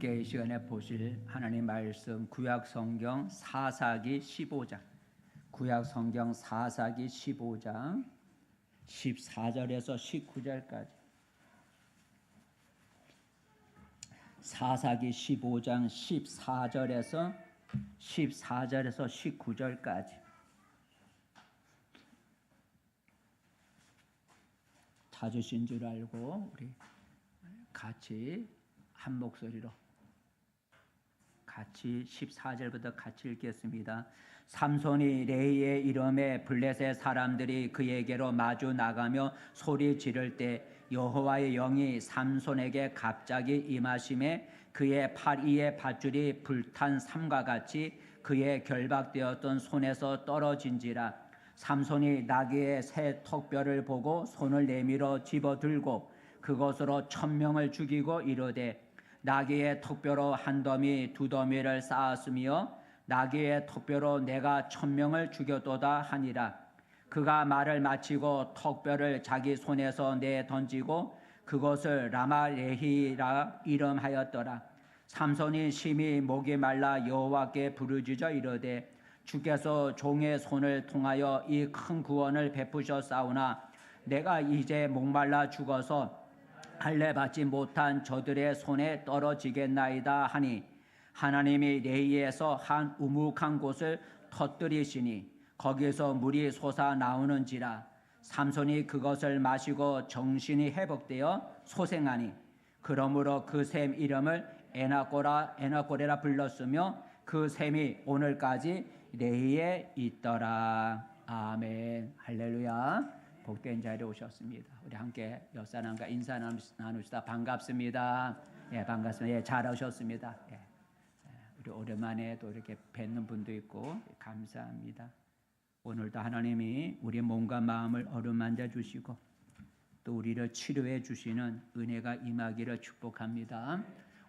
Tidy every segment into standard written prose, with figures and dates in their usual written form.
함께 이 시간에 보실 하나님 말씀 구약 성경 사사기 15장 구약 성경 사사기 15장 14절에서 19절까지 사사기 15장 14절에서 19절까지 찾으신 줄 알고 우리 같이 한 목소리로 같이 14절부터 같이 읽겠습니다. 삼손이 레이의 이름에 블레셋 사람들이 그에게로 마주 나가며 소리 지를 때 여호와의 영이 삼손에게 갑자기 임하심에 그의 팔 위에 밧줄이 불탄 삼과 같이 그의 결박되었던 손에서 떨어진지라. 삼손이 나귀의 새 턱뼈를 보고 손을 내밀어 집어들고 그것으로 1000명을 죽이고 이르되 나귀의 턱뼈로 한 더미 두 더미를 쌓았으며 나귀의 턱뼈로 내가 1000명을 죽였도다 하니라. 그가 말을 마치고 턱뼈를 자기 손에서 내 던지고 그것을 라마레히라 이름하였더라. 삼손이 심히 목이 말라 여호와께 부르짖어 이르되 주께서 종의 손을 통하여 이 큰 구원을 베푸셨사오나 내가 이제 목말라 죽어서 할례 받지 못한 저들의 손에 떨어지겠나이다 하니 하나님이 레이에서 한 우묵한 곳을 터뜨리시니 거기서 물이 솟아 나오는지라. 삼손이 그것을 마시고 정신이 회복되어 소생하니 그러므로 그 샘 이름을 에나코레라 불렀으며 그 샘이 오늘까지 레이에 있더라. 아멘. 할렐루야. 복된 자리에 오셨습니다. 우리 함께 옆사람과 인사 나누시다. 반갑습니다. 예, 반갑습니다. 예, 잘 오셨습니다. 예. 우리 오랜만에 또 이렇게 뵙는 분도 있고 감사합니다. 오늘도 하나님이 우리 몸과 마음을 어루만져 주시고 또 우리를 치료해 주시는 은혜가 임하기를 축복합니다.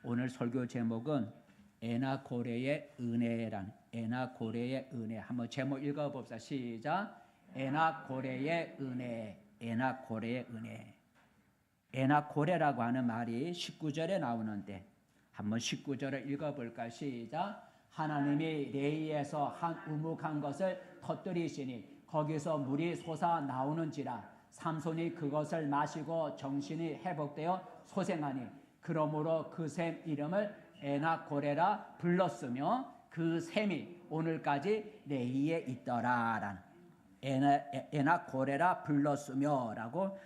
오늘 설교 제목은 에나코레의 은혜란 에나코레의 은혜. 한번 제목 읽어봅시다. 시작. 에나코레의 은혜, 에나코레의 은혜. 에나코레라고 하는 말이 19절에 나오는데 한번 19절을 읽어볼까요? 시작. 하나님이 레이에서 한 우묵한 것을 터뜨리시니 거기서 물이 솟아 나오는지라. 삼손이 그것을 마시고 정신이 회복되어 소생하니 그러므로 그 샘 이름을 에나코레라 불렀으며 그 샘이 오늘까지 레이에 있더라라는 에나코레라 불렀으며 라고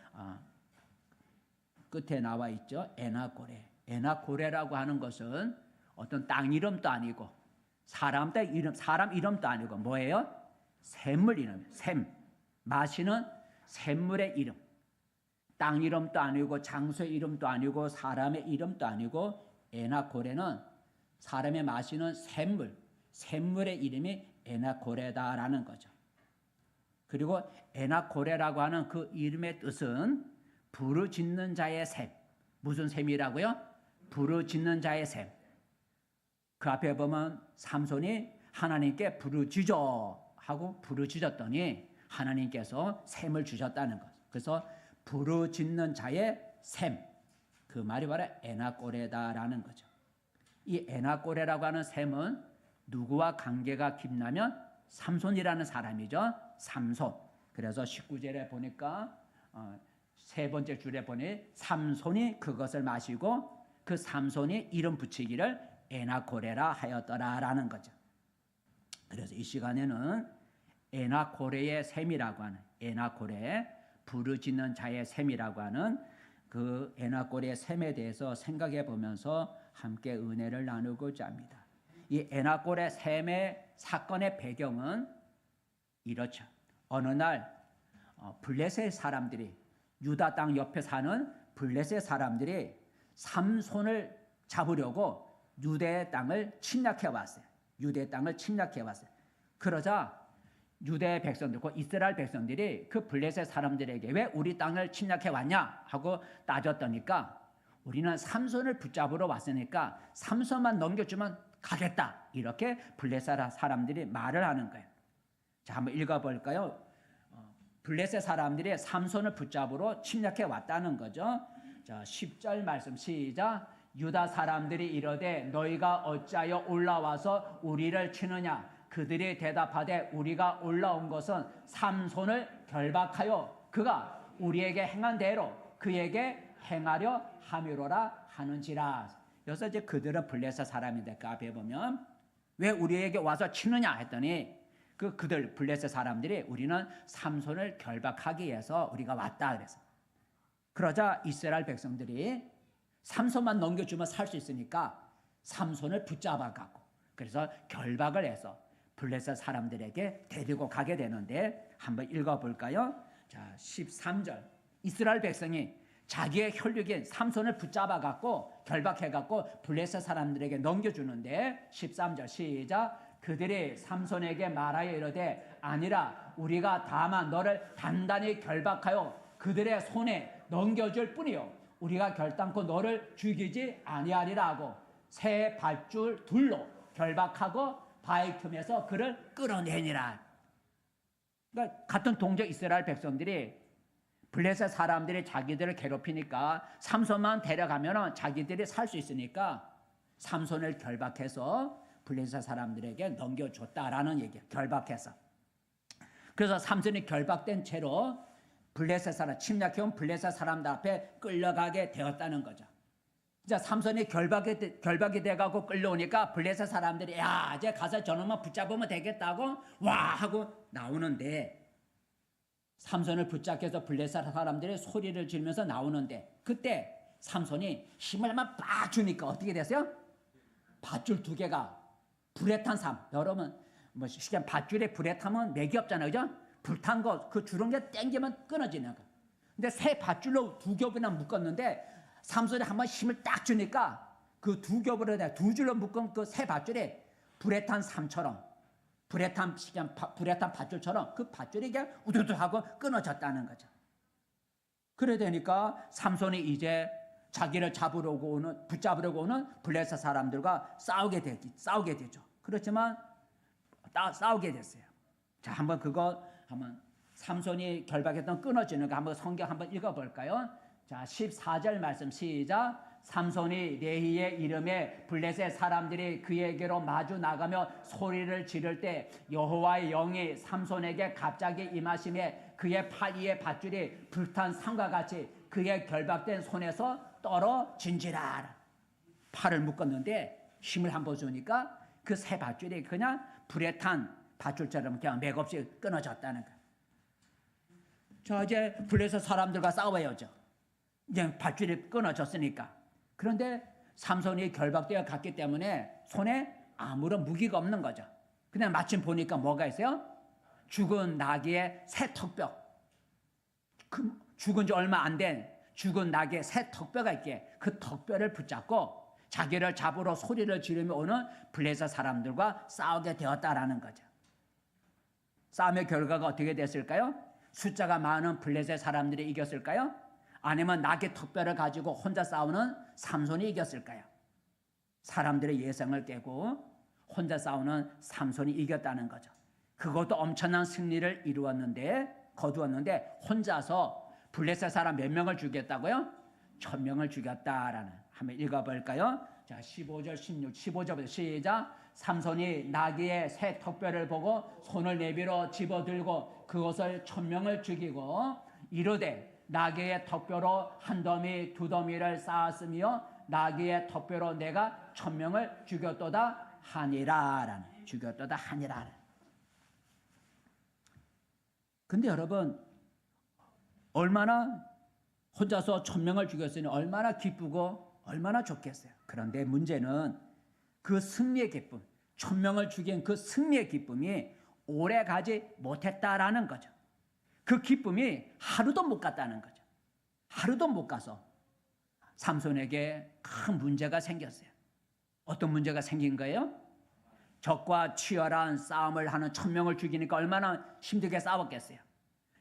끝에 나와 있죠. 에나코레. 에나코레라고 하는 것은 어떤 땅 이름도 아니고 사람 이름도 아니고 뭐예요? 샘물 이름. 샘. 마시는 샘물의 이름. 땅 이름도 아니고 장소의 이름도 아니고 사람의 이름도 아니고 에나코레는 사람이 마시는 샘물의 이름이 에나코레다라는 거죠. 그리고 에나코레라고 하는 그 이름의 뜻은 부르짖는 자의 샘. 무슨 샘이라고요? 부르짖는 자의 샘. 그 앞에 보면 삼손이 하나님께 부르짖어 하고 부르짖었더니 하나님께서 샘을 주셨다는 것. 그래서 부르짖는 자의 샘. 그 말이 바로 에나코레다라는 거죠. 이 에나코레라고 하는 샘은 누구와 관계가 깊냐면 삼손이라는 사람이죠. 삼손. 그래서 19절에 보니까 세 번째 줄에 보니 삼손이 그것을 마시고 그 삼손이 이름 붙이기를 에나코레라 하였더라라는 거죠. 그래서 이 시간에는 에나코레의 샘이라고 하는 에나코레 부르짖는 자의 샘이라고 하는 그 에나코레의 샘에 대해서 생각해 보면서 함께 은혜를 나누고자 합니다. 이 에나코레 샘의 사건의 배경은 이렇죠. 어느 날 블레셋 사람들이 유다 땅 옆에 사는 블레셋 사람들이 삼손을 잡으려고 유대 땅을 침략해 왔어요. 유대 땅을 침략해 왔어요. 그러자 유대 백성들, 그 이스라엘 백성들이 그 블레셋 사람들에게 왜 우리 땅을 침략해 왔냐 하고 따졌더니까 우리는 삼손을 붙잡으러 왔으니까 삼손만 넘겨주면 가겠다. 이렇게 블레셋 사람들이 말을 하는 거예요. 자, 한번 읽어볼까요? 블레셋 사람들이 삼손을 붙잡으러 침략해 왔다는 거죠. 자, 10절 말씀 시작. 유다 사람들이 이르되 너희가 어찌하여 올라와서 우리를 치느냐. 그들이 대답하되 우리가 올라온 것은 삼손을 결박하여 그가 우리에게 행한 대로 그에게 행하려 함이로라 하는지라. 여기서 이제 그들은 블레셋 사람인데 그 앞에 보면 왜 우리에게 와서 치느냐 했더니 그들 블레셋 사람들이 우리는 삼손을 결박하기 위해서 우리가 왔다 그래서. 그러자 이스라엘 백성들이 삼손만 넘겨주면 살 수 있으니까 삼손을 붙잡아 갖고 그래서 결박을 해서 블레셋 사람들에게 데리고 가게 되는데 한번 읽어볼까요? 자, 13절. 이스라엘 백성이 자기의 혈육인 삼손을 붙잡아 갖고 결박해 갖고 블레셋 사람들에게 넘겨주는데 13절 시작. 그들이 삼손에게 말하여 이르되 아니라 우리가 다만 너를 단단히 결박하여 그들의 손에 넘겨줄 뿐이요 우리가 결단코 너를 죽이지 아니하리라 하고 새 밧줄 둘로 결박하고 바위 틈에서 그를 끌어내니라. 그러니까 같은 동족 이스라엘 백성들이 블레셋 사람들이 자기들을 괴롭히니까 삼손만 데려가면 자기들이 살 수 있으니까 삼손을 결박해서 블레셋 사람들에게 넘겨줬다라는 얘기야. 결박해서. 그래서 삼손이 결박된 채로 블레셋 사람, 침략해온 블레셋 사람들 앞에 끌려가게 되었다는 거죠. 자, 삼손이 결박이 돼가고 끌려오니까 블레셋 사람들이 야, 이제 가서 저놈만 붙잡으면 되겠다고 와 하고 나오는데 삼손을 붙잡혀서 블레셋 사람들이 소리를 지르면서 나오는데 그때 삼손이 힘을 막 빡 주니까 어떻게 됐어요? 밧줄 두 개가 불에 탄 삶. 여러분 뭐 시간 밧줄에 불에 타면 맥이 없잖아요, 그죠? 불탄 거 그 주렁이 땡기면 끊어지는 거. 근데 새 밧줄로 두 겹이나 묶었는데 삼손이 한번 힘을 딱 주니까 그 두 겹으로 두 줄로 묶은 그 새 밧줄에 불에 탄 삶처럼 불에 탄 밧줄처럼 그 밧줄이 그냥 우두두 하고 끊어졌다는 거죠. 그래 되니까 삼손이 이제 자기를 붙잡으려고 오는 블레셋 사람들과 싸우게 되죠. 그렇지만 싸우게 됐어요. 자, 한번 삼손이 결박했던 끊어지는 거 한번 성경 한번 읽어볼까요? 자, 14절 말씀 시작. 삼손이 레히의 이름에 블레셋 사람들이 그에게로 마주 나가며 소리를 지를 때 여호와의 영이 삼손에게 갑자기 임하심에 그의 팔 위에 밧줄이 불탄 상과 같이 그의 결박된 손에서 떨어진지라. 팔을 묶었는데 힘을 한번 주니까 그 새 밧줄이 그냥 불에 탄 밧줄처럼 그냥 맥없이 끊어졌다는 거예요. 자, 이제 블레셋 사람들과 싸워야죠. 이제 밧줄이 끊어졌으니까. 그런데 삼손이 결박되어 갔기 때문에 손에 아무런 무기가 없는 거죠. 그냥 마침 보니까 뭐가 있어요? 죽은 나귀의 새 턱뼈. 죽은 지 얼마 안 된 죽은 나귀의 새 턱뼈가 있기에 그 턱뼈를 붙잡고 자기를 잡으러 소리를 지르며 오는 블레셋 사람들과 싸우게 되었다라는 거죠. 싸움의 결과가 어떻게 됐을까요? 숫자가 많은 블레셋 사람들이 이겼을까요? 아니면 나귀 턱뼈를 가지고 혼자 싸우는 삼손이 이겼을까요? 사람들의 예상을 깨고 혼자 싸우는 삼손이 이겼다는 거죠. 그것도 엄청난 승리를 거두었는데 혼자서 블레셋 사람 몇 명을 죽였다고요? 1000명을 죽였다라는. 한번 읽어볼까요? 자, 15절부터 시작. 삼손이 나귀의 새 턱뼈를 보고 손을 내밀어 집어들고 그것을 1000명을 죽이고 이르되 나귀의 턱뼈로 한 더미 두 더미를 쌓았으며 나귀의 턱뼈로 내가 1000명을 죽였도다 하니라라는. 죽였도다 하니라라는. 근데 여러분 얼마나 혼자서 1000명을 죽였으니 얼마나 기쁘고 얼마나 좋겠어요. 그런데 문제는 그 승리의 기쁨, 1000명을 죽인 그 승리의 기쁨이 오래 가지 못했다라는 거죠. 그 기쁨이 하루도 못 갔다는 거죠. 하루도 못 가서 삼손에게 큰 문제가 생겼어요. 어떤 문제가 생긴 거예요? 적과 치열한 싸움을 하는 1000명을 죽이니까 얼마나 힘들게 싸웠겠어요.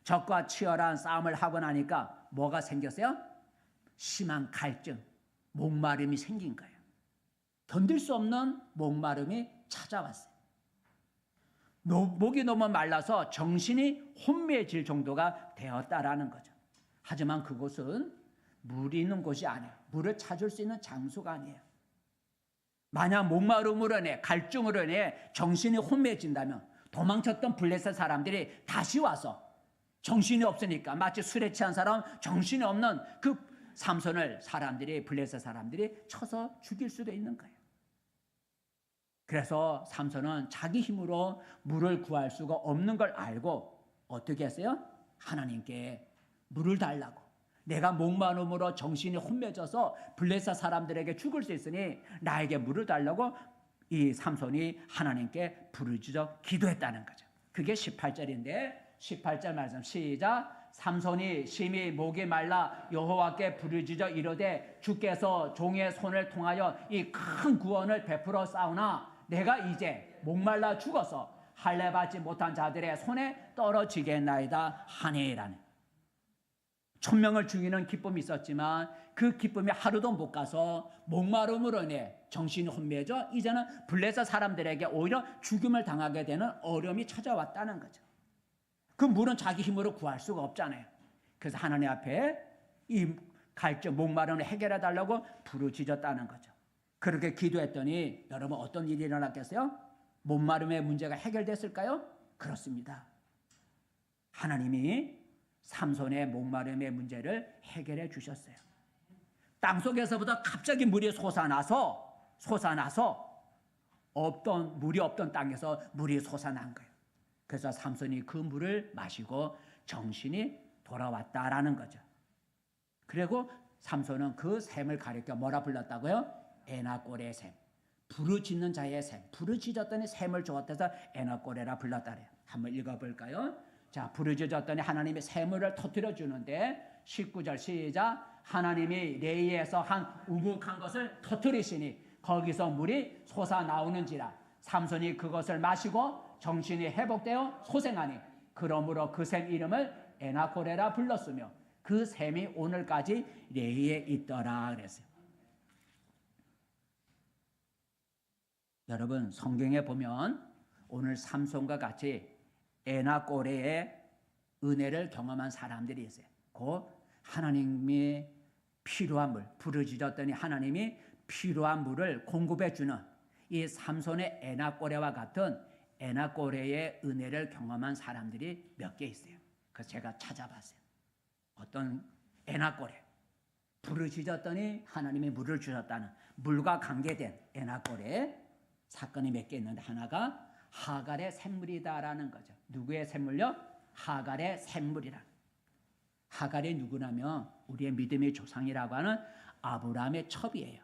적과 치열한 싸움을 하고 나니까 뭐가 생겼어요? 심한 갈증, 목마름이 생긴 거예요. 견딜 수 없는 목마름이 찾아왔어요. 목이 너무 말라서 정신이 혼미해질 정도가 되었다라는 거죠. 하지만 그것은 물이 있는 곳이 아니에요. 물을 찾을 수 있는 장소가 아니에요. 만약 목마름으로 인해 갈증으로 인해 정신이 혼미해진다면 도망쳤던 블레셋 사람들이 다시 와서 정신이 없으니까 마치 술에 취한 사람 정신이 없는 그 삼손을 블레셋 사람들이 쳐서 죽일 수도 있는 거예요. 그래서 삼손은 자기 힘으로 물을 구할 수가 없는 걸 알고 어떻게 했어요? 하나님께 물을 달라고. 내가 목마름으로 정신이 혼미해져서 블레셋 사람들에게 죽을 수 있으니 나에게 물을 달라고 이 삼손이 하나님께 부르짖어 기도했다는 거죠. 그게 18절인데 18절 말씀 시작. 삼손이 심히 목이 말라 여호와께 부르짖어 이르되 주께서 종의 손을 통하여 이 큰 구원을 베풀어 싸우나 내가 이제 목말라 죽어서 할례 받지 못한 자들의 손에 떨어지겠나이다 하니라는. 천명을 죽이는 기쁨이 있었지만 그 기쁨이 하루도 못 가서 목마름으로 인해 정신이 혼미해져 이제는 블레셋 사람들에게 오히려 죽임을 당하게 되는 어려움이 찾아왔다는 거죠. 그 물은 자기 힘으로 구할 수가 없잖아요. 그래서 하나님 앞에 이 갈증 목마름을 해결해 달라고 부르짖었다는 거죠. 그렇게 기도했더니 여러분 어떤 일이 일어났겠어요? 목마름의 문제가 해결됐을까요? 그렇습니다. 하나님이 삼손의 목마름의 문제를 해결해 주셨어요. 땅속에서부터 갑자기 물이 솟아나서 물이 없던 땅에서 물이 솟아난 거예요. 그래서 삼손이 그 물을 마시고 정신이 돌아왔다라는 거죠. 그리고 삼손은 그 샘을 가리켜 뭐라 불렀다고요? 에나꼬레의 샘. 부르짖는 자의 샘. 부르짖었더니 샘을 주었대서 에나꼬레라 불렀다래요. 한번 읽어볼까요? 자, 부르짖었더니 하나님이 샘물을 터뜨려 주는데 19절 시작. 하나님이 레이에서 한 우묵한 것을 터뜨리시니 거기서 물이 솟아나오는지라. 삼손이 그것을 마시고 정신이 회복되어 소생하니 그러므로 그 샘 이름을 에나코레라 불렀으며 그 샘이 오늘까지 레이에 있더라 그랬어요. 여러분 성경에 보면 오늘 삼손과 같이 에나꼬레의 은혜를 경험한 사람들이 있어요. 그 하나님이 필요한 물, 부르짖었더니 하나님이 필요한 물을 공급해 주는 이 삼손의 에나꼬레와 같은 에나꼬레의 은혜를 경험한 사람들이 몇 개 있어요. 그래서 제가 찾아봤어요. 어떤 에나꼬레, 부르짖었더니 하나님이 물을 주셨다는 물과 관계된 에나꼬레 사건이 몇 개 있는데 하나가 하갈의 샘물이다라는 거죠. 누구의 샘물요? 하갈의 샘물이라. 하갈이 누구냐면 우리의 믿음의 조상이라고 하는 아브라함의 첩이에요.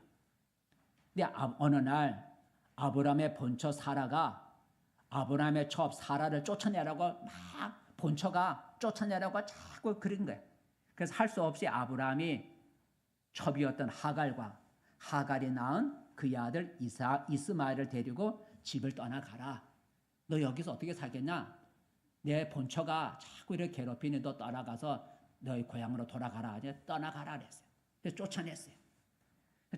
근데 어느 날 아브라함의 본처 사라가 아브라함의 첩 사라를 쫓아내라고 막 본처가 쫓아내라고 자꾸 그런 거예요. 그래서 할 수 없이 아브라함이 첩이었던 하갈과 하갈이 낳은 그의 아들 이스마엘을 데리고 집을 떠나가라. 너 여기서 어떻게 살겠냐? 내 본처가 자꾸 이렇게 괴롭히니 너 떠나가서 너희 고향으로 돌아가라. 이제 떠나가라 그랬어요. 그래서 쫓아냈어요.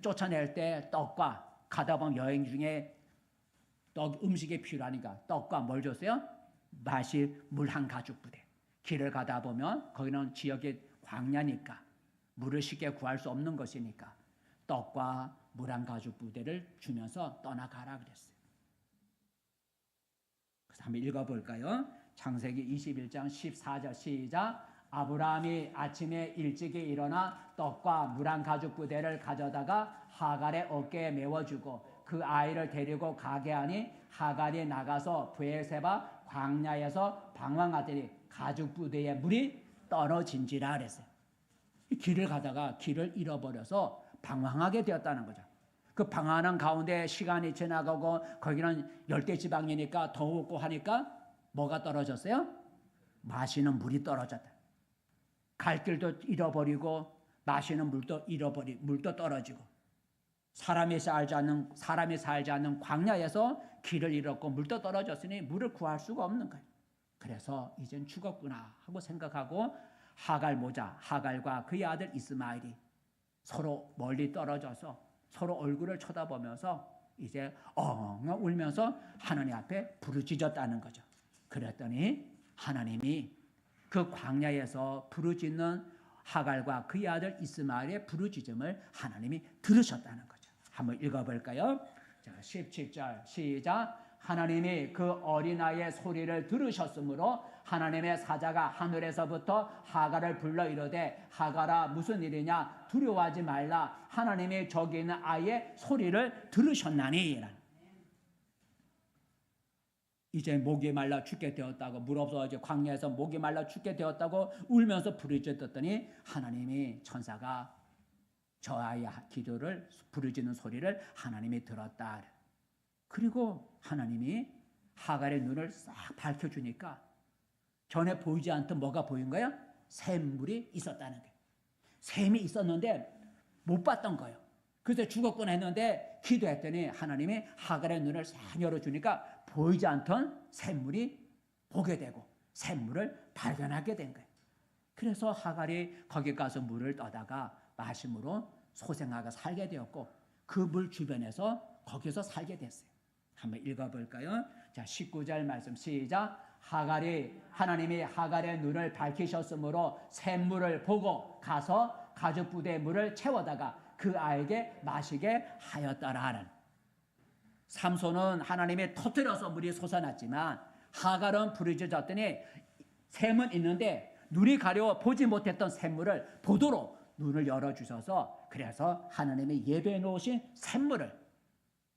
쫓아낼 때 떡과 가다 보면 여행 중에 음식이 필요하니까 떡과 뭘 줬어요? 마실 물 한 가죽 부대. 길을 가다 보면 거기는 지역의 광야니까 물을 쉽게 구할 수 없는 것이니까 떡과 물 한 가죽 부대를 주면서 떠나가라 그랬어요. 그래서 한번 읽어볼까요? 창세기 21장 14절 시작. 아브라함이 아침에 일찍이 일어나 떡과 물 한 가죽 부대를 가져다가 하갈의 어깨에 메워주고 그 아이를 데리고 가게 하니 하갈이 나가서 브엘세바 광야에서 방황하더니 가죽 부대에 물이 떨어진지라 그랬어요. 길을 가다가 길을 잃어버려서 방황하게 되었다는 거죠. 그 방황하는 가운데 시간이 지나가고 거기는 열대지방이니까 더웠고 하니까 뭐가 떨어졌어요? 마시는 물이 떨어졌다. 갈 길도 잃어버리고 마시는 물도 물도 떨어지고 사람이 살지 않는 광야에서 길을 잃었고 물도 떨어졌으니 물을 구할 수가 없는 거예요. 그래서 이젠 죽었구나 하고 생각하고 하갈과 그의 아들 이스마엘이 서로 멀리 떨어져서 서로 얼굴을 쳐다보면서 이제 엉엉 울면서 하나님 앞에 부르짖었다는 거죠. 그랬더니 하나님이 그 광야에서 부르짖는 하갈과 그의 아들 이스마엘의 부르짖음을 하나님이 들으셨다는 거죠. 한번 읽어볼까요? 자, 17절 시작. 하나님이 그 어린아이의 소리를 들으셨으므로 하나님의 사자가 하늘에서부터 하갈을 불러 이르되 하갈아 무슨 일이냐 두려워하지 말라 하나님이 저기 있는 아이의 소리를 들으셨나니. 이제 목이 말라 죽게 되었다고 물 없어가지고 광야에서 목이 말라 죽게 되었다고 울면서 부르짖었더니 하나님이 천사가 저 아이의 기도를 부르짖는 소리를 하나님이 들었다. 그리고 하나님이 하갈의 눈을 싹 밝혀주니까 전에 보이지 않던 뭐가 보인 거예요? 샘물이 있었다는 거예요. 샘이 있었는데 못 봤던 거예요. 그래서 죽었구나 했는데 기도했더니 하나님이 하갈의 눈을 싹 열어주니까 보이지 않던 샘물이 보게 되고 샘물을 발견하게 된 거예요. 그래서 하갈이 거기 가서 물을 떠다가 마심으로 소생하고 살게 되었고 그 물 주변에서 거기서 살게 됐어요. 한번 읽어볼까요? 자, 19절 말씀 시작. 하나님이 하갈의 눈을 밝히셨으므로 샘물을 보고 가서 가죽 부대에 물을 채워다가 그 아이에게 마시게 하였더라. 삼손은 하나님이 터뜨려서 물이 솟아났지만 하갈은 부르짖었더니 샘은 있는데 눈이 가려워 보지 못했던 샘물을 보도록 눈을 열어주셔서 그래서 하나님이 예배해 놓으신 샘물을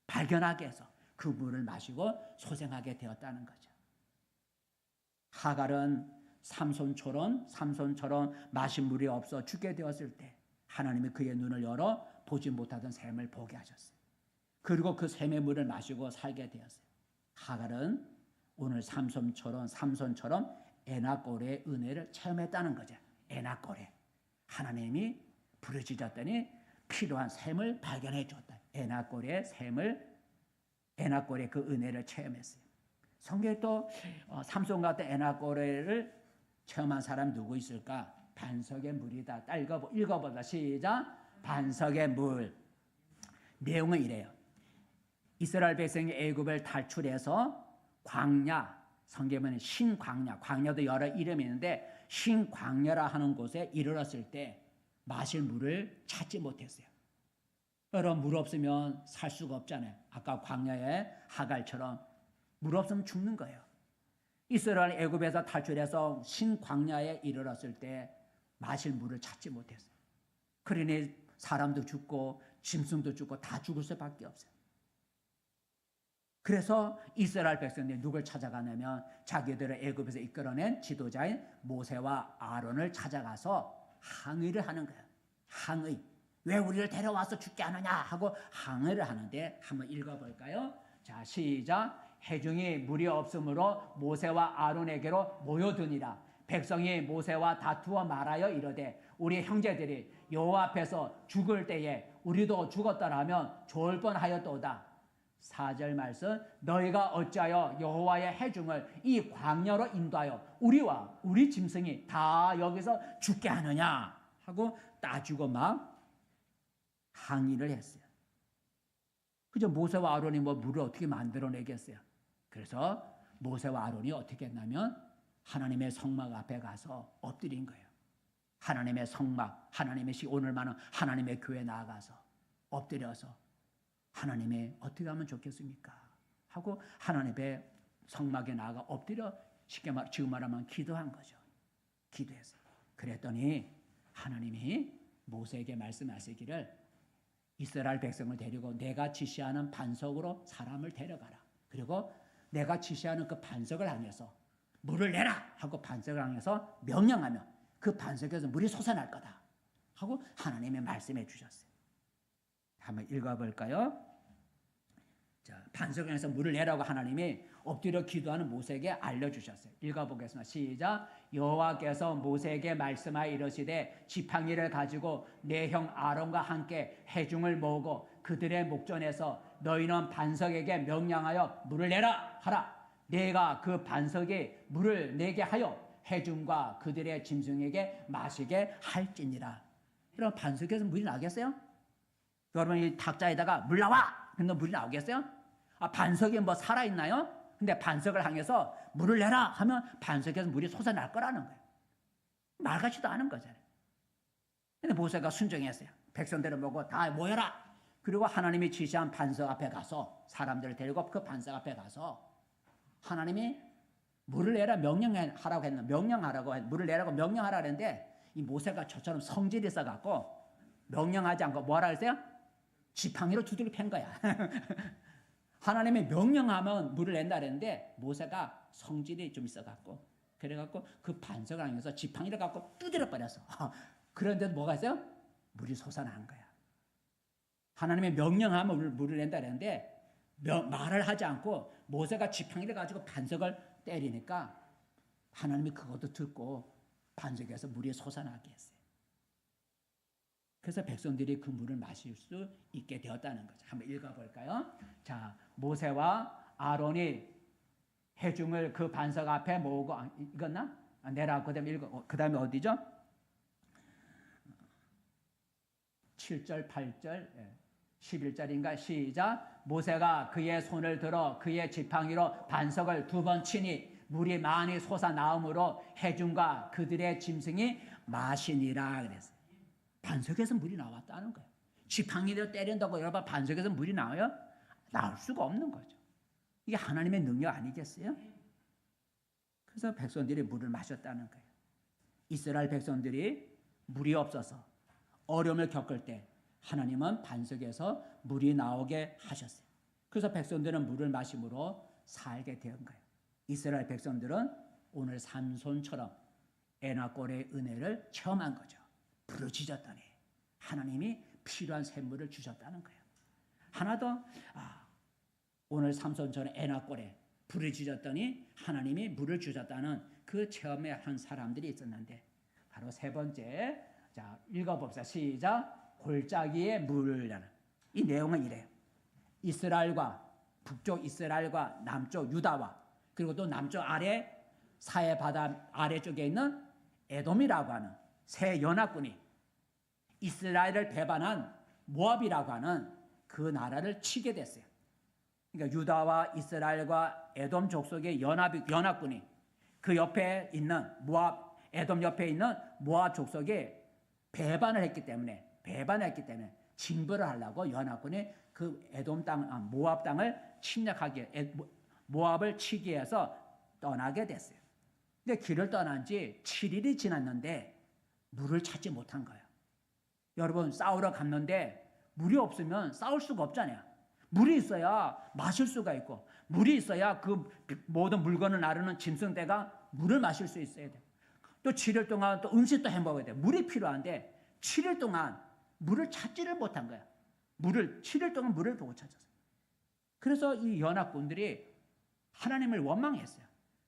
발견하게 해서 그 물을 마시고 소생하게 되었다는 거죠. 하갈은 삼손처럼 마신 물이 없어 죽게 되었을 때 하나님이 그의 눈을 열어 보지 못하던 샘을 보게 하셨어요. 그리고 그 샘의 물을 마시고 살게 되었어요. 하갈은 오늘 삼손처럼 에나골의 은혜를 체험했다는 거죠. 에나골에 하나님이 부르짖었더니 필요한 샘을 발견해 줬다. 에나골의 그 은혜를 체험했어요. 성경에 또 삼손 같은 에나골을 체험한 사람 누구 있을까? 반석의 물이다. 읽어보자. 시작. 반석의 물. 내용은 이래요. 이스라엘 백성이 애굽을 탈출해서 광야, 성경에는 신광야, 광야도 여러 이름이 있는데 신광야라 하는 곳에 이르렀을 때 마실 물을 찾지 못했어요. 여러분 물 없으면 살 수가 없잖아요. 아까 광야의 하갈처럼 물 없으면 죽는 거예요. 이스라엘 애굽에서 탈출해서 신광야에 이르렀을 때 마실 물을 찾지 못했어요. 그러니 사람도 죽고 짐승도 죽고 다 죽을 수밖에 없어요. 그래서 이스라엘 백성들이 누굴 찾아가냐면 자기들을 애굽에서 이끌어낸 지도자인 모세와 아론을 찾아가서 항의를 하는 거예요. 항의. 왜 우리를 데려와서 죽게 하느냐 하고 항의를 하는데 한번 읽어볼까요? 자, 시작. 회중이 물이 없으므로 모세와 아론에게로 모여드니라. 백성이 모세와 다투어 말하여 이르되 우리 형제들이 여호와 앞에서 죽을 때에 우리도 죽었더라면 좋을 뻔하였도다. 4절 말씀. 너희가 어찌하여 여호와의 회중을 이 광야로 인도하여 우리와 우리 짐승이 다 여기서 죽게 하느냐 하고 따지고 막 항의를 했어요. 그저 모세와 아론이 물을 어떻게 만들어내겠어요. 그래서 모세와 아론이 어떻게 했냐면 하나님의 성막 앞에 가서 엎드린 거예요. 하나님의 성막, 오늘만은 하나님의 교회에 나아가서 엎드려서 하나님의 어떻게 하면 좋겠습니까? 하고 하나님의 성막에 나아가 엎드려 지금 말하면 기도한 거죠. 기도했어요. 그랬더니 하나님이 모세에게 말씀하시기를 이스라엘 백성을 데리고 내가 지시하는 반석으로 사람을 데려가라. 그리고 내가 지시하는 그 반석을 향해서 물을 내라 하고 반석을 향해서 명령하면 그 반석에서 물이 솟아날 거다 하고 하나님이 말씀해 주셨어요. 한번 읽어볼까요? 자, 반석을 향해서 물을 내라고 하나님이 엎드려 기도하는 모세에게 알려주셨어요. 읽어보겠습니다. 시작. 여호와께서 모세에게 말씀하여 이르시되 지팡이를 가지고 내 형 아론과 함께 회중을 모으고 그들의 목전에서 너희는 반석에게 명령하여 물을 내라 하라. 내가 그 반석에 물을 내게 하여 회중과 그들의 짐승에게 마시게 할지니라. 그럼 반석에서 물이 나겠어요? 여러분 이 탁자에다가 물 나와! 그럼 물이 나오겠어요? 반석이 살아있나요? 근데 반석을 향해서 물을 내라 하면 반석에서 물이 솟아날 거라는 거예요. 말 같지도 않은 거잖아요. 모세가 순종했어요. 백성들을 보고 다 모여라. 그리고 하나님이 지시한 반석 앞에 가서 사람들을 데리고 그 반석 앞에 가서 하나님이 물을 내라 명령하라고 했나? 물을 내라고 명령하라 했는데 이 모세가 저처럼 성질이 있어갖고 명령하지 않고 뭐라 했어요? 지팡이로 두들겨 팬 거야. 하나님이 명령하면 물을 낸다 그랬는데 모세가 성질이 좀 있어갖고 그래갖고 그 반석을 향해서 지팡이를 갖고 두드려 버렸어. 그런데도 뭐가 있어요? 물이 솟아난 거야. 하나님의 명령하면 물을 낸다 그랬는데 말을 하지 않고 모세가 지팡이를 가지고 반석을 때리니까 하나님이 그것도 듣고 반석에서 물이 솟아나게 했어요. 그래서 백성들이 그 물을 마실 수 있게 되었다는 거죠. 한번 읽어볼까요? 자, 모세와 아론이 회중을 그 반석 앞에 모으고 읽었나? 내라. 그 다음에 어디죠? 7절, 8절, 11절인가? 시작. 모세가 그의 손을 들어 그의 지팡이로 반석을 2번 치니 물이 많이 솟아나오므로 회중과 그들의 짐승이 마시니라 그랬어요. 반석에서 물이 나왔다는 거예요. 지팡이로 때린다고 여러분 반석에서 물이 나와요? 나올 수가 없는 거죠. 이게 하나님의 능력 아니겠어요? 그래서 백성들이 물을 마셨다는 거예요. 이스라엘 백성들이 물이 없어서 어려움을 겪을 때 하나님은 반석에서 물이 나오게 하셨어요. 그래서 백성들은 물을 마심으로 살게 된 거예요. 이스라엘 백성들은 오늘 삼손처럼 에나골의 은혜를 체험한 거죠. 부르짖었더니 하나님이 필요한 샘물을 주셨다는 거예요. 하나 더, 오늘 삼손처럼 에나골에 부르짖었더니 하나님이 물을 주셨다는 그 체험에 한 사람들이 있었는데 바로 세 번째, 자 읽어봅시다. 시작. 골짜기의 물이라는 이 내용은 이래요. 이스라엘과 북쪽 이스라엘과 남쪽 유다와 그리고 또 남쪽 아래 사해 바다 아래쪽에 있는 에돔이라고 하는 세 연합군이 이스라엘을 배반한 모압이라고 하는 그 나라를 치게 됐어요. 그러니까 유다와 이스라엘과 에돔 족속의 연합군이 그 옆에 있는 모압, 에돔 옆에 있는 모압 족속에 배반을 했기 때문에 징벌을 하려고 연합군이 그 에돔 땅, 모압 땅을 침략하기, 모압을 치기 위해서 떠나게 됐어요. 근데 길을 떠난 지 7일이 지났는데 물을 찾지 못한 거예요. 여러분 싸우러 갔는데 물이 없으면 싸울 수가 없잖아요. 물이 있어야 마실 수가 있고 물이 있어야 그 모든 물건을 나르는 짐승대가 물을 마실 수 있어야 돼요. 또 7일 동안 또 음식도 해 먹어야 돼요. 물이 필요한데 7일 동안 물을 찾지를 못한 거예요. 7일 동안 물을 못 찾았어요. 그래서 이 연합군들이 하나님을 원망했어요.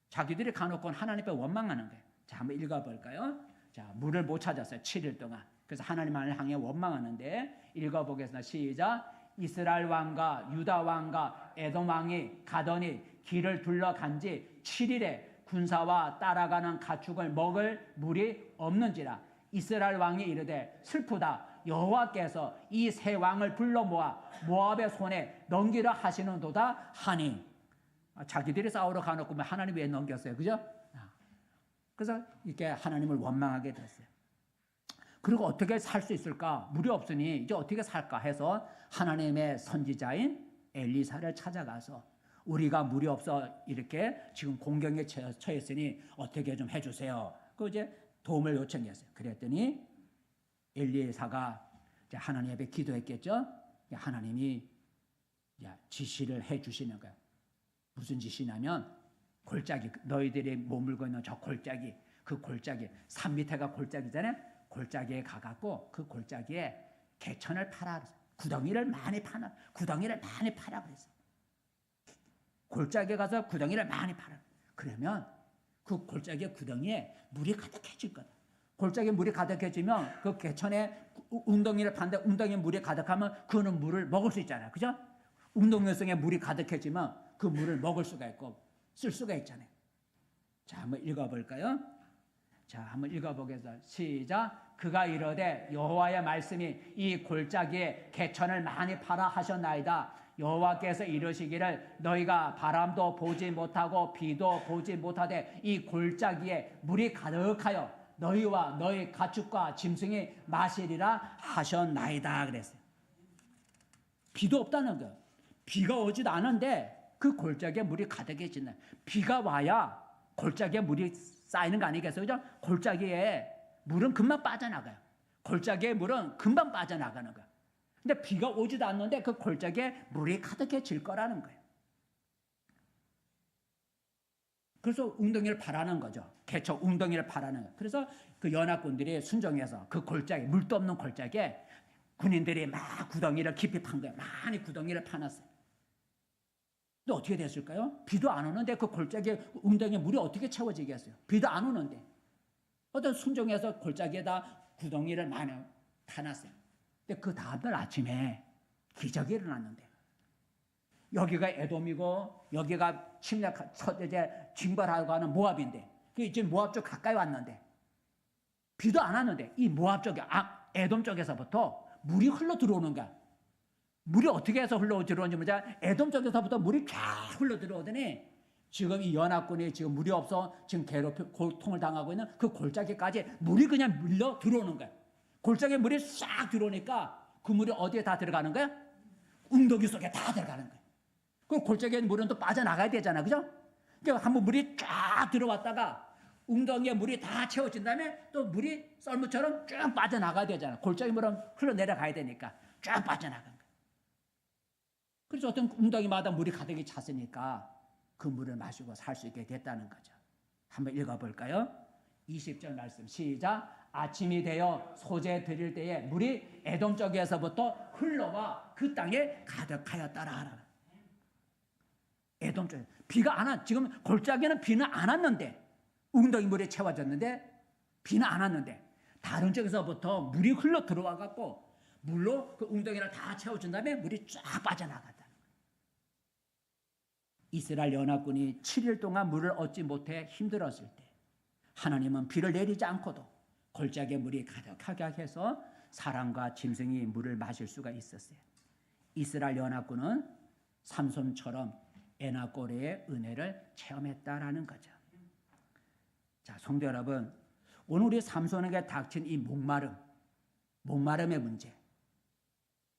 자기들이 가놓고 하나님께 원망하는 거예요. 자, 한번 읽어볼까요? 자, 물을 못 찾았어요. 7일 동안. 그래서 하나님을 향해 원망하는데 읽어보겠습니다. 시작. 이스라엘 왕과 유다 왕과 에돔 왕이 가더니 길을 둘러간 지 7일에 군사와 따라가는 가축을 먹을 물이 없는지라. 이스라엘 왕이 이르되 슬프다. 여호와께서 이 세 왕을 불러 모아 모압의 손에 넘기려 하시는도다 하니. 자기들이 싸우러 가놓고 하나님 왜 넘겼어요? 그죠? 그래서 이렇게 하나님을 원망하게 됐어요. 그리고 어떻게 살 수 있을까? 물이 없으니 이제 어떻게 살까 해서 하나님의 선지자인 엘리사를 찾아가서 우리가 물이 없어 이렇게 지금 공경에 처했으니 어떻게 좀 해주세요. 그 이제 도움을 요청했어요. 그랬더니 엘리사가 하나님 앞에 기도했겠죠. 하나님이 지시를 해주시는 거예요. 무슨 지시냐면 골짜기, 너희들이 머물고 있는 저 골짜기, 그 골짜기 산 밑에가 골짜기잖아요. 골짜기에 가갖고 그 골짜기에 개천을 파라 그랬어요. 구덩이를 많이 파라 그랬어요. 골짜기에 가서 구덩이를 많이 파라. 그러면 그 골짜기의 구덩이에 물이 가득해질 거다. 골짜기에 물이 가득해지면 그 개천에 웅덩이를 파는데 웅덩이에 물이 가득하면 그는 물을 먹을 수 있잖아요. 그죠? 웅덩이성에 물이 가득해지면 그 물을 먹을 수가 있고 쓸 수가 있잖아요. 자, 한번 읽어볼까요? 자, 한번 읽어보겠습니다. 시작. 그가 이르되 여호와의 말씀이 이 골짜기에 개천을 많이 파라 하셨나이다. 여호와께서 이르시기를 너희가 바람도 보지 못하고 비도 보지 못하되 이 골짜기에 물이 가득하여 너희와 너희 가축과 짐승이 마시리라 하셨나이다 그랬어요. 비도 없다는 거예요. 비가 오지도 않은데 그 골짜기에 물이 가득해지네. 비가 와야 골짜기에 물이 쌓이는 거 아니겠어요? 그죠? 골짜기에 물은 금방 빠져나가요. 골짜기에 물은 금방 빠져나가는 거예요. 근데 비가 오지도 않는데 그 골짜기에 물이 가득해질 거라는 거예요. 그래서 웅덩이를 파라는 거죠. 개척 웅덩이를 파라는 거예요. 그래서 그 연합군들이 순종해서 그 골짜기, 물도 없는 골짜기에 군인들이 막 구덩이를 깊이 판 거예요. 많이 구덩이를 파놨어요. 근데 어떻게 됐을까요? 비도 안 오는데 그 골짜기 웅덩이에 물이 어떻게 채워지겠어요? 비도 안 오는데. 어떤 순종해서 골짜기에다 구덩이를 많이 파놨어요. 근데 그 다음날 아침에 기적이 일어났는데 여기가 에돔이고 여기가 이제 징벌하고 하는 모압인데 지금 모압 쪽 가까이 왔는데 비도 안 왔는데 이 모압 쪽에 에돔 쪽에서부터 물이 흘러 들어오는 거야. 물이 어떻게 해서 흘러 들어오는지 모르자 에돔 쪽에서부터 물이 쫙 흘러 들어오더니 지금 이 연합군이 지금 물이 없어 지금 고통을 당하고 있는 그 골짜기까지 물이 그냥 밀려 들어오는 거야. 골짜기에 물이 싹 들어오니까 그 물이 어디에 다 들어가는 거야? 웅덩이 속에 다 들어가는 거야. 그 골짜기에 물은 또 빠져나가야 되잖아. 그죠? 그러니까 한번 물이 쫙 들어왔다가 웅덩이에 물이 다 채워진 다음에 또 물이 썰물처럼 쭉 빠져나가야 되잖아. 골짜기 물은 흘러내려가야 되니까 쭉 빠져나간 거야. 그래서 어떤 웅덩이마다 물이 가득히 찼으니까 그 물을 마시고 살 수 있게 됐다는 거죠. 한번 읽어볼까요? 20절 말씀 시작. 아침이 되어 소재 드릴 때에 물이 에돔 쪽에서부터 흘러와 그 땅에 가득하였더라. 에돔 쪽에 비가 안 왔. 지금 골짜기는 비는 안 왔는데 웅덩이 물에 채워졌는데 비는 안 왔는데 다른 쪽에서부터 물이 흘러 들어와 갖고 물로 그 웅덩이를 다 채워준 다음에 물이 쫙 빠져나갔다는 거예요. 이스라엘 연합군이 7일 동안 물을 얻지 못해 힘들었을 때 하나님은 비를 내리지 않고도 골짜기에 물이 가득하게 해서 사람과 짐승이 물을 마실 수가 있었어요. 이스라엘 연합군은 삼손처럼 에나꼬레의 은혜를 체험했다라는 거죠. 자, 성도 여러분, 오늘 우리 삼손에게 닥친 이 목마름의 문제.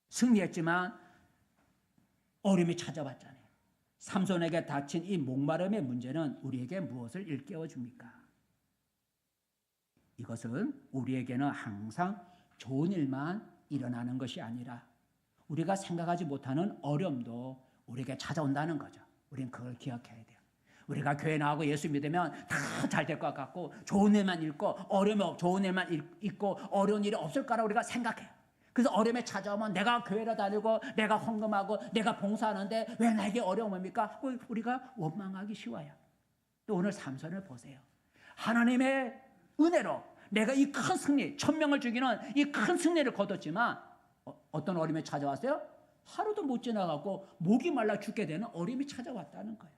승리했지만 어려움이 찾아왔잖아요. 삼손에게 닥친 이 목마름의 문제는 우리에게 무엇을 일깨워 줍니까? 이것은 우리에게는 항상 좋은 일만 일어나는 것이 아니라 우리가 생각하지 못하는 어려움도 우리에게 찾아온다는 거죠. 우리는 그걸 기억해야 돼요. 우리가 교회 나오고 예수 믿으면 다 잘 될 것 같고 좋은 일만 있고 어려움 좋은 일만 있고 어려운 일이 없을 거라고 우리가 생각해요. 그래서 어려움이 찾아오면 내가 교회를 다니고 내가 헌금하고 내가 봉사하는데 왜 나에게 어려움이 옵니까? 하고 우리가 원망하기 쉬워요. 또 오늘 삼손을 보세요. 하나님의 은혜로 내가 이 큰 승리, 1000명을 죽이는 이 큰 승리를 거뒀지만 어떤 어려움이 찾아왔어요? 하루도 못 지나가고 목이 말라 죽게 되는 어려움이 찾아왔다는 거예요.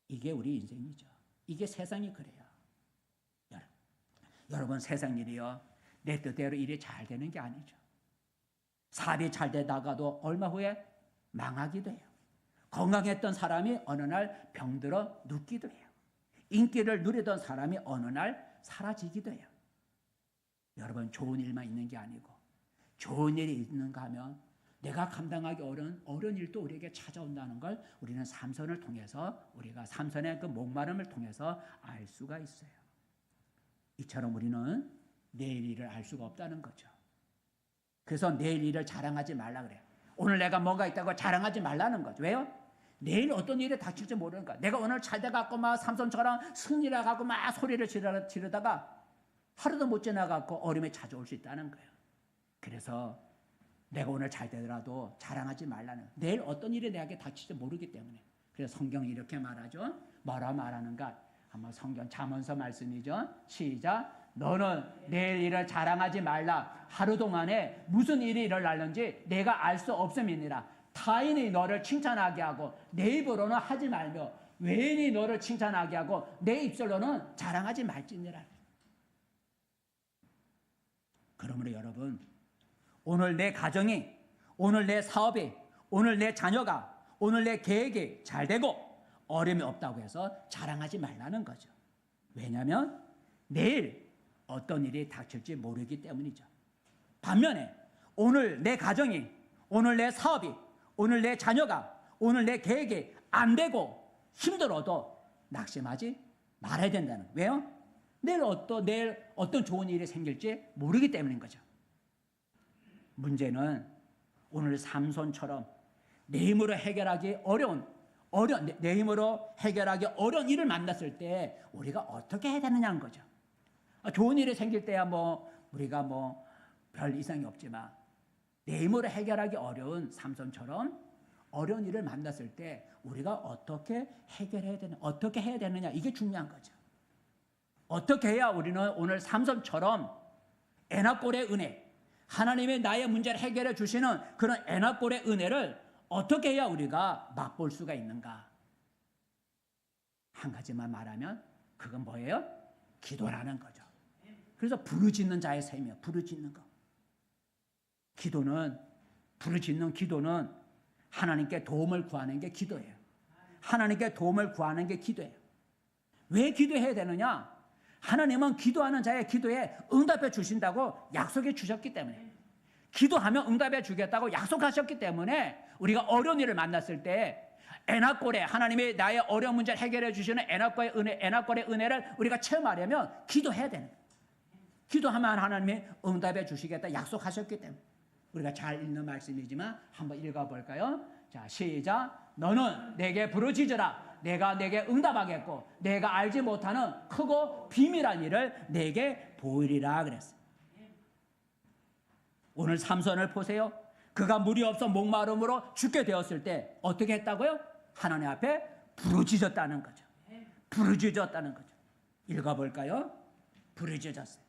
이게 우리 인생이죠. 이게 세상이 그래요. 여러분 세상 일이요. 내 뜻대로 일이 잘 되는 게 아니죠. 사업이 잘 되다가도 얼마 후에 망하기도 해요. 건강했던 사람이 어느 날 병들어 눕기도 해요. 인기를 누리던 사람이 어느 날 사라지기도 해요. 여러분 좋은 일만 있는 게 아니고 좋은 일이 있는가 하면 내가 감당하기 어려운 일도 우리에게 찾아온다는 걸 우리는 삼손을 통해서 우리가 삼손의 그 목마름을 통해서 알 수가 있어요. 이처럼 우리는 내일 일을 알 수가 없다는 거죠. 그래서 내일 일을 자랑하지 말라 그래요. 오늘 내가 뭔가 있다고 자랑하지 말라는 거죠. 왜요? 내일 어떤 일이 닥칠지 모르니까. 내가 오늘 잘 돼갖고 막 삼손처럼 승리를 하고 막 소리를 지르다가 하루도 못 지나갖고 어려움이 찾아올 수 있다는 거예요. 그래서 내가 오늘 잘 되더라도 자랑하지 말라는 거예요. 내일 어떤 일이 내게 닥칠지 모르기 때문에. 그래서 성경이 이렇게 말하죠. 뭐라 말하는가? 한번 성경 잠언서 말씀이죠. 시작. 너는 내일 일을 자랑하지 말라. 하루 동안에 무슨 일이 일어날는지 내가 알 수 없음이니라. 타인이 너를 칭찬하게 하고 내 입으로는 하지 말며 외인이 너를 칭찬하게 하고 내 입술로는 자랑하지 말지니라. 그러므로 여러분 오늘 내 가정이, 오늘 내 사업이, 오늘 내 자녀가, 오늘 내 계획이 잘 되고 어려움이 없다고 해서 자랑하지 말라는 거죠. 왜냐하면 내일 어떤 일이 닥칠지 모르기 때문이죠. 반면에 오늘 내 가정이, 오늘 내 사업이, 오늘 내 자녀가, 오늘 내 계획이 안 되고 힘들어도 낙심하지 말아야 된다는 거예요. 왜요? 내일 어떤 좋은 일이 생길지 모르기 때문인 거죠. 문제는 오늘 삼손처럼 내 힘으로 해결하기 어려운 내 힘으로 해결하기 어려운 일을 만났을 때 우리가 어떻게 해야 되느냐는 거죠. 좋은 일이 생길 때야 우리가 별 이상이 없지만 내 힘으로 해결하기 어려운 삼손처럼 어려운 일을 만났을 때 우리가 어떻게 해결해야 되느냐, 어떻게 해야 되느냐, 이게 중요한 거죠. 어떻게 해야 우리는 오늘 삼손처럼 에나꼴의 은혜, 하나님의 나의 문제를 해결해 주시는 그런 에나꼴의 은혜를 어떻게 해야 우리가 맛볼 수가 있는가? 한 가지만 말하면 그건 뭐예요? 기도라는 거죠. 그래서 부르짖는 자의 셈이에요. 부르짖는 거. 부르짖는 기도는 하나님께 도움을 구하는 게 기도예요. 하나님께 도움을 구하는 게 기도예요. 왜 기도해야 되느냐? 하나님은 기도하는 자의 기도에 응답해 주신다고 약속해 주셨기 때문에, 기도하면 응답해 주겠다고 약속하셨기 때문에 우리가 어려운 일을 만났을 때 에나꼴에 하나님이 나의 어려운 문제를 해결해 주시는 에나꼴의 은혜를 우리가 체험하려면 기도해야 되는 거예요. 기도하면 하나님이 응답해 주시겠다 약속하셨기 때문에. 우리가 잘 읽는 말씀이지만 한번 읽어볼까요? 자, 시작. 너는 내게 부르짖으라. 내가 내게 응답하겠고 내가 알지 못하는 크고 비밀한 일을 내게 보이리라 그랬어요. 오늘 삼손을 보세요. 그가 물이 없어 목마름으로 죽게 되었을 때 어떻게 했다고요? 하나님 앞에 부르짖었다는 거죠. 부르짖었다는 거죠. 읽어볼까요? 부르짖었어요.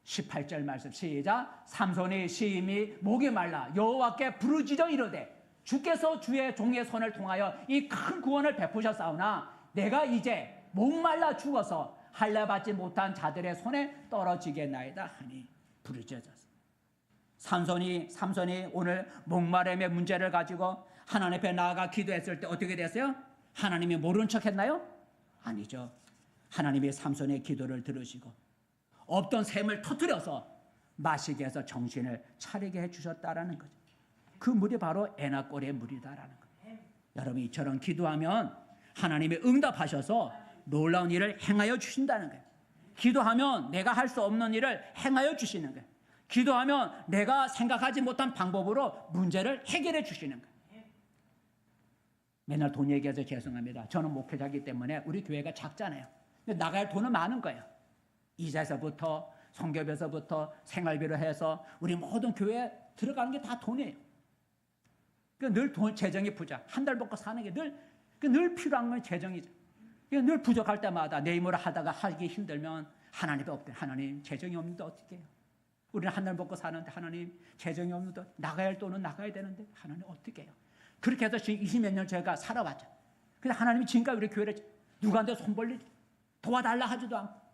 18절 말씀 시작. 삼손이 심히 목이 말라 여호와께 부르짖어 이르되 주께서 주의 종의 손을 통하여 이 큰 구원을 베푸셨사오나 내가 이제 목말라 죽어서 할례받지 못한 자들의 손에 떨어지겠나이다 하니 부르짖었어요. 삼손이 오늘 목마름의 문제를 가지고 하나님 앞에 나아가 기도했을 때 어떻게 됐어요? 하나님이 모른 척 했나요? 아니죠. 하나님이 삼손의 기도를 들으시고 없던 샘을 터뜨려서 마시게 해서 정신을 차리게 해주셨다라는 거죠. 그 물이 바로 에나꼴의 물이다라는 거예요. 여러분 이처럼 기도하면 하나님이 응답하셔서 놀라운 일을 행하여 주신다는 거예요. 기도하면 내가 할 수 없는 일을 행하여 주시는 거예요. 기도하면 내가 생각하지 못한 방법으로 문제를 해결해 주시는 거예요. 맨날 돈 얘기해서 죄송합니다. 저는 목회자이기 때문에 우리 교회가 작잖아요. 근데 나갈 돈은 많은 거예요. 이자에서부터 성교비에서부터 생활비로 해서 우리 모든 교회에 들어가는 게 다 돈이에요. 늘 재정이 부족. 한 달 먹고 사는 게 늘 필요한 건 재정이죠. 늘 부족할 때마다 내 힘으로 하다가 하기 힘들면 하나님도 없대. 하나님 재정이 없는데 어떻게 해요? 우리는 한 달 먹고 사는데 하나님 재정이 없는데 나가야 할 돈은 나가야 되는데 하나님 어떻게 해요? 그렇게 해서 지금 20몇 년 제가 살아왔죠. 근데 하나님이 지금까지 우리 교회를 누구한테 손 벌리 도와달라 하지도 않고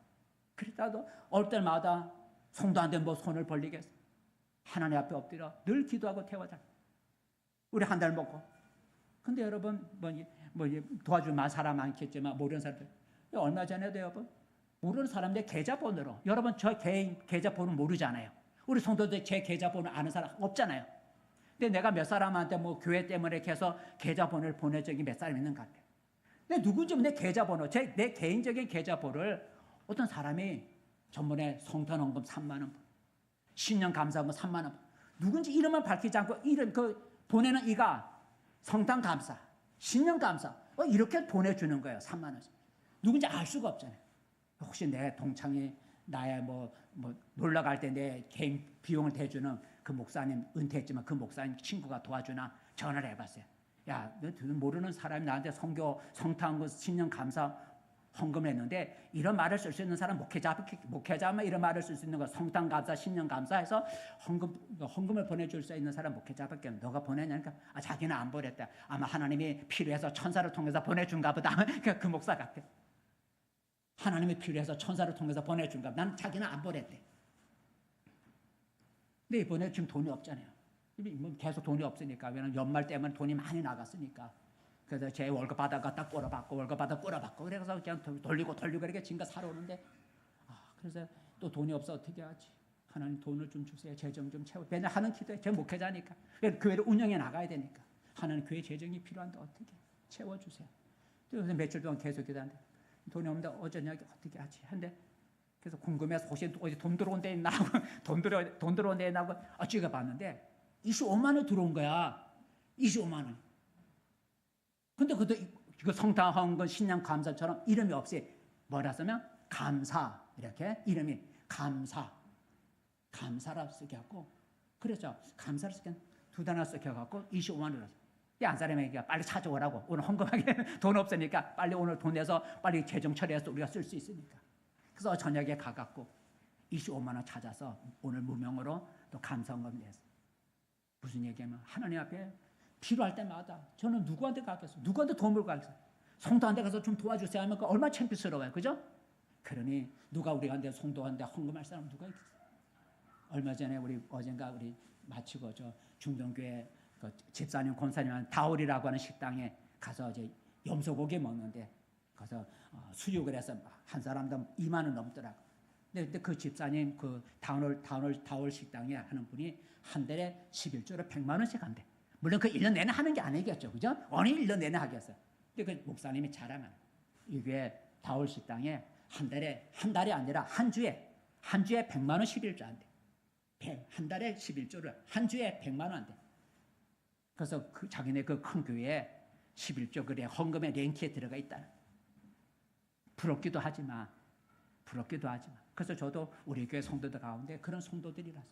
그랬다도 어떨 때마다 성도한테 손을 벌리겠어. 하나님 앞에 엎드려 늘 기도하고 태워달라. 우리 한 달 먹고. 근데 여러분 도와줄 사람 많겠지만 모르는 사람들 얼마 전에도 여러분 모르는 사람들 계좌번호로 여러분 저 개인 계좌번호 모르잖아요. 우리 성도들 제 계좌번호 아는 사람 없잖아요. 근데 내가 몇 사람한테 교회 때문에 이렇게 해서 계좌번호를 보낸 적이 몇 사람 있는 것 같아요. 근데 누군지 내 계좌번호 내 개인적인 계좌번호를 어떤 사람이 전번에 성탄원금 3만 원, 신년 감사원금 3만 원, 누군지 이름만 밝히지 않고 이름 보내는 이가 성탄 감사, 신년 감사 이렇게 보내주는 거예요. 3만 원씩. 누군지 알 수가 없잖아요. 혹시 내 동창이 나의 놀러 갈 때 내 개인 비용을 대주는 그 목사님 은퇴했지만 그 목사님 친구가 도와주나 전화를 해봤어요. 야, 너 모르는 사람이 나한테 성탄원금 신년 감사 헌금을 했는데 이런 말을 쓸 수 있는 사람 목회자만 이런 말을 쓸 수 있는 거 성탄 감사 신년 감사해서 헌금을 보내줄 수 있는 사람 목회자밖에 없는데 너가 보내냐니까 자기는 안 보냈다. 아마 하나님이 필요해서 천사를 통해서 보내준가 보다. 그 목사 같아. 하나님이 필요해서 천사를 통해서 보내준가 보다. 난 자기는 안 보냈대. 근데 이번에 지금 돈이 없잖아요. 계속 돈이 없으니까 왜냐면 연말 때문에 돈이 많이 나갔으니까. 그래서 제 월급 받아가 딱 꼬라박고 월급 받아 꼬라박고 그래서 그냥 돌리고 이렇게 진가 사러 오는데 그래서 또 돈이 없어 어떻게 하지? 하나님 돈을 좀 주세요. 재정 좀 채워. 맨날 하는 기도에 제 목회자니까. 교회를 운영해 나가야 되니까. 하나님 교회 재정이 필요한데 어떻게 채워주세요. 그래서 며칠 동안 계속 기도하는데 돈이 없는데 어쩌냐 어떻게 하지? 한데 그래서 궁금해서 혹시 어디 돈 들어온 데 있나 하고 돈 들어온 데 있나 하고 찍어봤는데 25만 원 들어온 거야. 25만 원. 근데 그것도 이거 성당한 건 신냥 감사처럼 이름이 없이 뭐라 쓰면 감사 이렇게 이름이 감사라 쓰게 하고 그렇죠. 감사를 쓰게 두 단어 쓰게 해갖고 25만 원을 안 사람에게 빨리 찾아오라고 오늘 헌금하게 돈 없으니까 빨리 오늘 돈 내서 빨리 재정 처리해서 우리가 쓸 수 있으니까 그래서 저녁에 가갖고 25만 원 찾아서 오늘 무명으로 또 감사헌금 내서 무슨 얘기하면 하나님 앞에 필요할 때마다 저는 누구한테 가겠어요? 누구한테 도움을 가겠어요? 성도한테 가서 좀 도와주세요 하면 얼마나 창피스러워요. 그죠? 그러니 누가 우리한테 성도한테 헌금할 사람 누가 있겠어요? 얼마 전에 우리 어젠가 우리 마치고 저 중동교회 그 집사님 권사님한 다올이라고 하는 식당에 가서 이제 염소고기 먹는데 가서 수육을 해서 한 사람당 2만 원 넘더라고. 근데 그 집사님 그 다올 식당에 하는 분이 한 달에 11조로 100만 원씩 한대. 물론 그 1년 내내 하는 게 아니겠죠. 그죠? 어느 1년 내내 하겠어요. 근데 그 목사님이 자랑하는 이게 다올 식당에 한 달이 아니라 한 주에 100만 원 11조 한대. 한 달에 11조를 한 주에 100만 원 한대. 그래서 그 자기네 그 큰 교회에 11조 그래 헌금의 랭키에 들어가 있다. 부럽기도 하지만 그래서 저도 우리 교회 성도들 가운데 그런 성도들이라서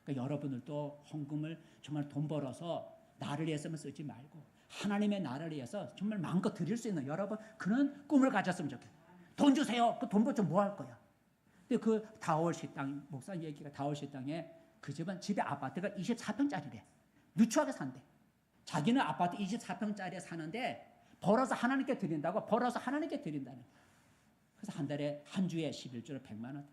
그러니까 여러분들도 헌금을 정말 돈 벌어서 나를 위해서만 쓰지 말고 하나님의 나라를 위해서 정말 마음껏 드릴 수 있는 여러분 그런 꿈을 가졌으면 좋겠어요. 돈 주세요. 그 돈 벌면 뭐 할 거야? 근데 그 다올 식당 목사 얘기가 다올 식당에 그 집에 아파트가 24평짜리래. 누추하게 산대. 자기는 아파트 24평짜리에 사는데 벌어서 하나님께 드린다고 벌어서 하나님께 드린다는 거예요. 그래서 한 달에 한 주에 11조로 100만 원.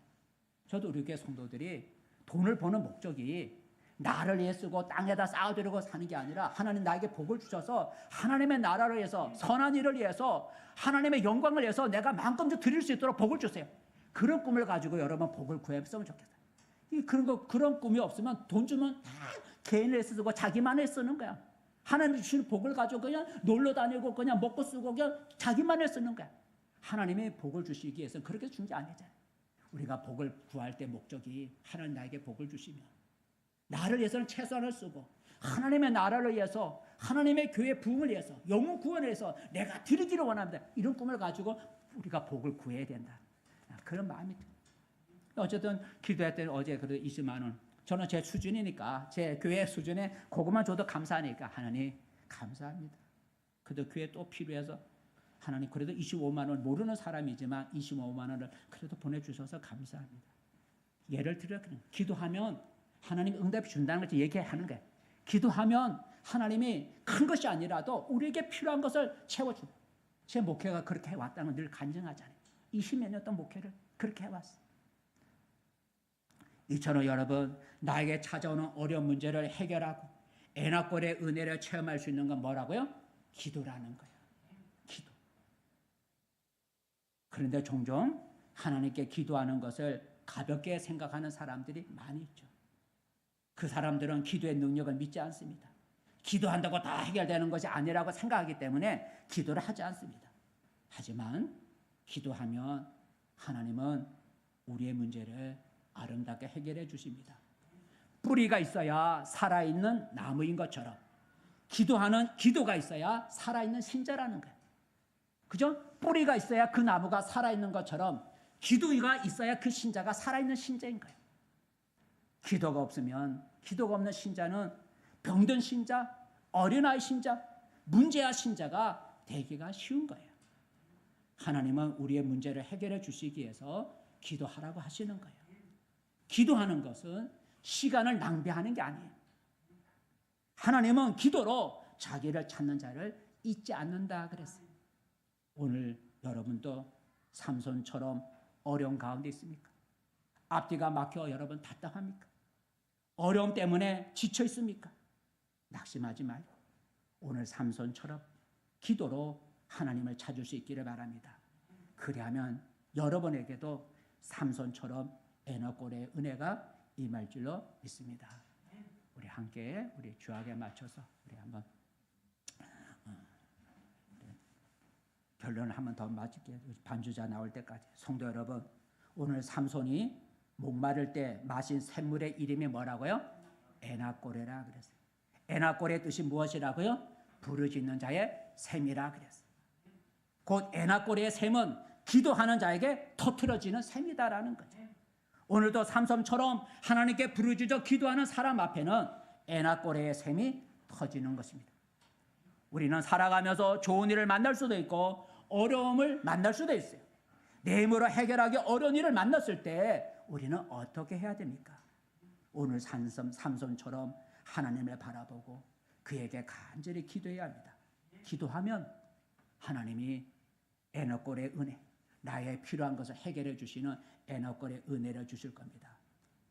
저도 우리 교회 성도들이 돈을 버는 목적이 나를 위해 쓰고 땅에다 쌓아두려고 사는 게 아니라 하나님 나에게 복을 주셔서 하나님의 나라를 위해서 선한 일을 위해서 하나님의 영광을 위해서 내가 마음껏 드릴 수 있도록 복을 주세요. 그런 꿈을 가지고 여러분 복을 구했으면 좋겠어요. 그런 꿈이 없으면 돈 주면 다 개인을 쓰고 자기만을 쓰는 거야. 하나님 주신 복을 가지고 그냥 놀러 다니고 그냥 먹고 쓰고 그냥 자기만을 쓰는 거야. 하나님이 복을 주시기 위해서 그렇게 준 게 아니잖아요. 우리가 복을 구할 때 목적이 하나님 나에게 복을 주시면 나를 위해서는 최선을 쓰고 하나님의 나라를 위해서 하나님의 교회 부흥을 위해서 영혼 구원을 위해서 내가 드리기를 원합니다. 이런 꿈을 가지고 우리가 복을 구해야 된다. 그런 마음이 듭니다. 어쨌든 기도했더니 어제 그래도 20만 원. 저는 제 수준이니까 제 교회 수준에 그것만 줘도 감사하니까 하나님 감사합니다. 그래도 교회 또 필요해서 하나님 그래도 25만 원 모르는 사람이지만 25만 원을 그래도 보내주셔서 감사합니다. 예를 들어 기도하면 하나님 응답이 준다는 것을 얘기하는 거예요. 기도하면 하나님이 큰 것이 아니라도 우리에게 필요한 것을 채워준다. 제 목회가 그렇게 해왔다는 걸 늘 간증하잖아요. 20몇 년 동안 목회를 그렇게 해왔어요. 이처럼 여러분 나에게 찾아오는 어려운 문제를 해결하고 애나꼴의 은혜를 체험할 수 있는 건 뭐라고요? 기도라는 거예요. 기도. 그런데 종종 하나님께 기도하는 것을 가볍게 생각하는 사람들이 많이 있죠. 그 사람들은 기도의 능력을 믿지 않습니다. 기도한다고 다 해결되는 것이 아니라고 생각하기 때문에 기도를 하지 않습니다. 하지만 기도하면 하나님은 우리의 문제를 아름답게 해결해 주십니다. 뿌리가 있어야 살아있는 나무인 것처럼 기도가 있어야 살아있는 신자라는 거예요. 그죠? 뿌리가 있어야 그 나무가 살아있는 것처럼 기도가 있어야 그 신자가 살아있는 신자인 거예요. 기도가 없는 신자는 병든 신자, 어린아이 신자, 문제아 신자가 되기가 쉬운 거예요. 하나님은 우리의 문제를 해결해 주시기 위해서 기도하라고 하시는 거예요. 기도하는 것은 시간을 낭비하는 게 아니에요. 하나님은 기도로 자기를 찾는 자를 잊지 않는다 그랬어요. 오늘 여러분도 삼손처럼 어려운 가운데 있습니까? 앞뒤가 막혀 여러분 답답합니까? 어려움 때문에 지쳐 있습니까? 낙심하지 말고 오늘 삼손처럼 기도로 하나님을 찾을 수 있기를 바랍니다. 그리하면 여러분에게도 삼손처럼 에너골의 은혜가 임할 줄로 믿습니다. 우리 함께 우리 주약에 맞춰서 우리 한번 결론을 한번 더 맞을게요. 반주자 나올 때까지. 성도 여러분, 오늘 삼손이 목마를 때 마신 샘물의 이름이 뭐라고요? 에나꼬레라 그랬어요. 에나꼬레의 뜻이 무엇이라고요? 부르짖는 자의 샘이라 그랬어요. 곧 에나꼬레의 샘은 기도하는 자에게 터트려지는 샘이다라는 거죠. 오늘도 삼손처럼 하나님께 부르짖어 기도하는 사람 앞에는 에나꼬레의 샘이 터지는 것입니다. 우리는 살아가면서 좋은 일을 만날 수도 있고 어려움을 만날 수도 있어요. 내 힘으로 해결하기 어려운 일을 만났을 때 우리는 어떻게 해야 됩니까? 오늘 삼손처럼 하나님을 바라보고 그에게 간절히 기도해야 합니다. 기도하면 하나님이 에너골의 은혜, 나의 필요한 것을 해결해 주시는 에너골의 은혜를 주실 겁니다.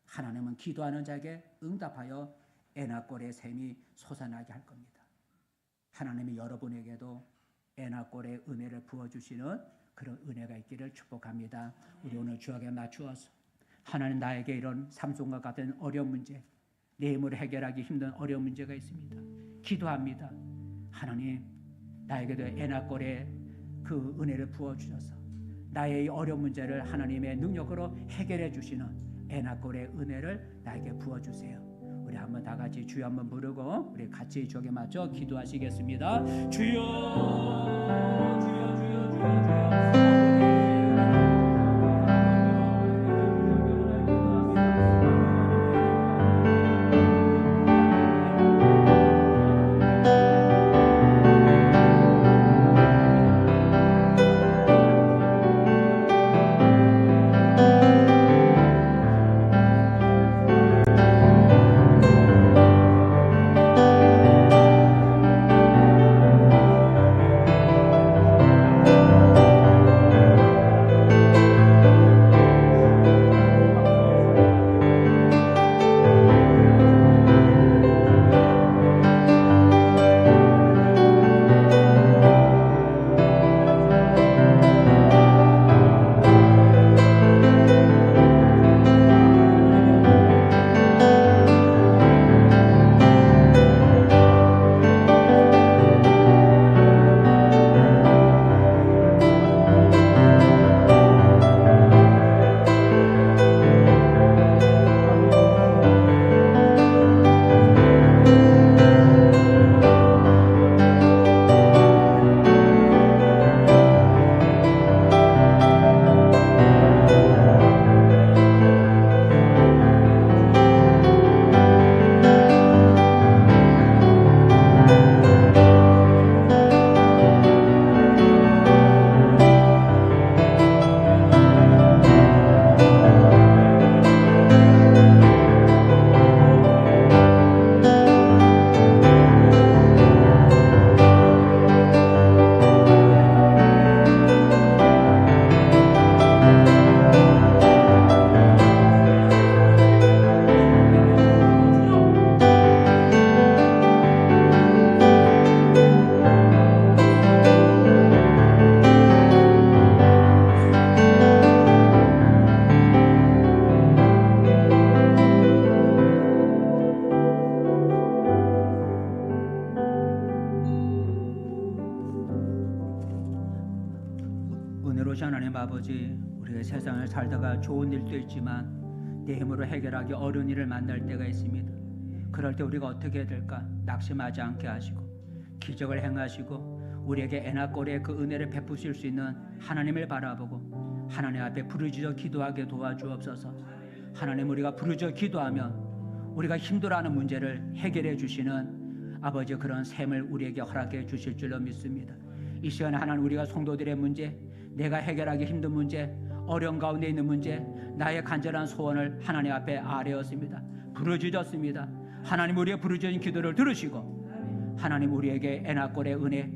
하나님은 기도하는 자에게 응답하여 에너골의 샘이 솟아나게 할 겁니다. 하나님이 여러분에게도 에너골의 은혜를 부어주시는 그런 은혜가 있기를 축복합니다. 우리 오늘 주약에 맞추어서 하나님, 나에게 이런 삼손과 같은 어려운 문제, 내 힘으로 해결하기 힘든 어려운 문제가 있습니다. 기도합니다. 하나님, 나에게도 에너골의 그 은혜를 부어주셔서 나의 이 어려운 문제를 하나님의 능력으로 해결해 주시는 에너골의 은혜를 나에게 부어주세요. 우리 한번 다 같이 주여 한번 부르고 우리 같이 주역에 맞춰 기도하시겠습니다. 주여, 주여, 주여, 주여, 주여. 은혜로우신 하나님 아버지, 우리가 세상을 살다가 좋은 일도 있지만 내 힘으로 해결하기 어려운 일을 만날 때가 있습니다. 그럴 때 우리가 어떻게 해야 될까? 낙심하지 않게 하시고 기적을 행하시고 우리에게 에나골의 그 은혜를 베푸실 수 있는 하나님을 바라보고 하나님 앞에 부르짖어 기도하게 도와주옵소서. 하나님, 우리가 부르짖어 기도하면 우리가 힘들어하는 문제를 해결해 주시는 아버지 그런 샘을 우리에게 허락해 주실 줄로 믿습니다. 이 시간에 하나님, 우리가 성도들의 문제, 내가 해결하기 힘든 문제, 어려운 가운데 있는 문제, 나의 간절한 소원을 하나님 앞에 아뢰었습니다. 부르짖었습니다. 하나님, 우리의 부르짖은 기도를 들으시고 하나님, 우리에게 에나골의 은혜,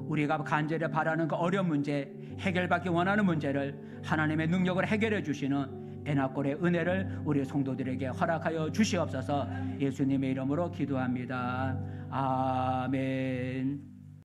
우리가 간절히 바라는 그 어려운 문제, 해결받기 원하는 문제를 하나님의 능력을 해결해 주시는 에나골의 은혜를 우리 성도들에게 허락하여 주시옵소서. 예수님의 이름으로 기도합니다. 아멘.